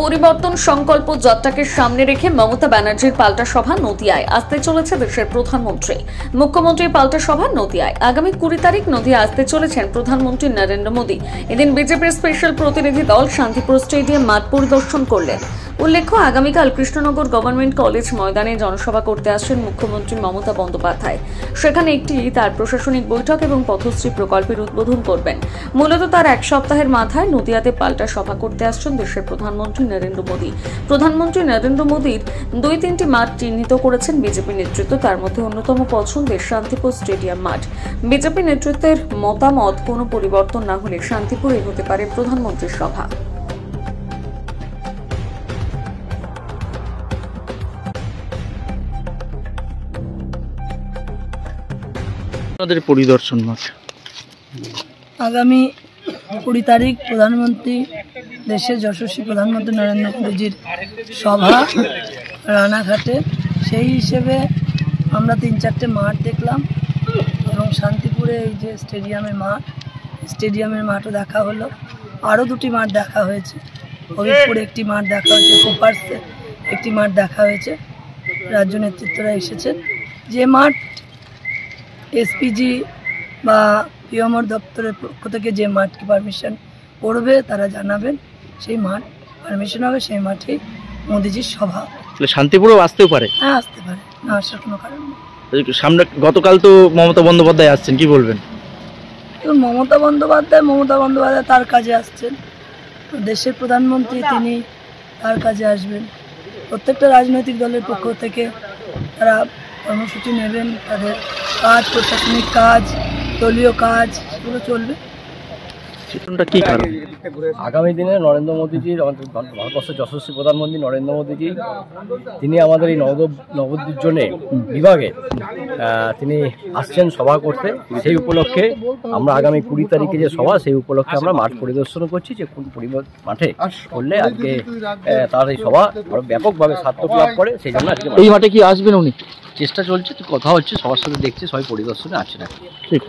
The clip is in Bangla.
পরিবর্তন সংকল্প যাত্রাকে সামনে রেখে মমতা ব্যানার্জির পাল্টা সভা নদিয়ায় আসতে চলেছে দেশের প্রধানমন্ত্রী। মুখ্যমন্ত্রীর পাল্টা সভা নদিয়ায় আগামী 20 তারিখ নদিয়া আসতে চলেছেন প্রধানমন্ত্রী নরেন্দ্র মোদী। এদিন বিজেপির স্পেশাল প্রতিনিধি দল শান্তিপুর স্টেডিয়াম মাঠ পরিদর্শন করলেন। উল্লেখ্য, আগামীকাল কৃষ্ণনগর গভর্নমেন্ট কলেজ ময়দানে জনসভা করতে আসছেন মুখ্যমন্ত্রী মমতা বন্দ্যোপাধ্যায়। সেখানে একটি তার প্রশাসনিক বৈঠক এবং পথশ্রী প্রকল্পের উদ্বোধন করবেন। মূলত তার এক সপ্তাহের মাথায় নদিয়াতে পাল্টা সভা করতে আসছেন দেশের প্রধানমন্ত্রী নরেন্দ্র মোদী। প্রধানমন্ত্রী নরেন্দ্র মোদীর 2-3টি মাঠ চিহ্নিত করেছেন বিজেপি নেতৃত্ব। তার মধ্যে অন্যতম পছন্দের শান্তিপুর স্টেডিয়াম মাঠ। বিজেপি নেতৃত্বের মতামত, কোনো পরিবর্তন না হলে শান্তিপুরে হতে পারে প্রধানমন্ত্রীর সভা। পরিদর্শন মাঠ আগামী 20 তারিখ প্রধানমন্ত্রী, দেশের যশস্বী প্রধানমন্ত্রী নরেন্দ্র মোদীজির সভা রানাঘাটে। সেই হিসেবে আমরা 3-4টে মাঠ দেখলাম এবং শান্তিপুরে এই যে স্টেডিয়ামের মাঠও দেখা হলো। আরও 2টি মাঠ দেখা হয়েছে। হবিবপুরে একটি মাঠ দেখা হয়েছে, কোপার্সে একটি মাঠ দেখা হয়েছে। রাজ্য নেতৃত্বরা এসেছেন। যে মাঠ এসপিজি বা পিএমওর দপ্তরের পক্ষ থেকে যে মাঠকে পারমিশন করবে তারা জানাবেন, সেই মাঠ পারমিশন হবে, সেই মাঠেই মোদিজির সভা। শান্তিপুরেও আসতেও পারে? হ্যাঁ, আসতে পারে, না আসার কোনো কারণ নেই। সামনে গতকাল তো মমতা বন্দ্যোপাধ্যায় আসছেন, কি বলবেন? মমতা বন্দ্যোপাধ্যায় তার কাজে আসছেন। দেশের প্রধানমন্ত্রী, তিনি তার কাজে আসবেন। প্রত্যেকটা রাজনৈতিক দলের পক্ষ থেকে তারা কর্মসূচি নেবেন, তাদের কাজ, প্রশাসনিক কাজ, দলীয় কাজ, সেগুলো চলবে। কি কারণ? আগামী দিনে নরেন্দ্র মোদীজির, আমাদের ভারতবর্ষের যশস্বী প্রধানমন্ত্রী নরেন্দ্র মোদীজি, তিনি আমাদের এই নবদ্বীপ জোনে বিভাগে তিনি আসছেন সভা করতে। সেই উপলক্ষে আমরা আগামী 20 তারিখে যে সভা, সেই উপলক্ষে আমরা মাঠ পরিদর্শন করছি যে কোন মাঠে করলে আজকে তার এই সভা আরো ব্যাপকভাবে সার্থক লাভ করে। সেই জন্য আজকে এই মাঠে কি আসবেন উনি? চেষ্টা চলছে, কথা হচ্ছে, সবার সাথে দেখছি, সবাই পরিদর্শনে আসছে না। ঠিক।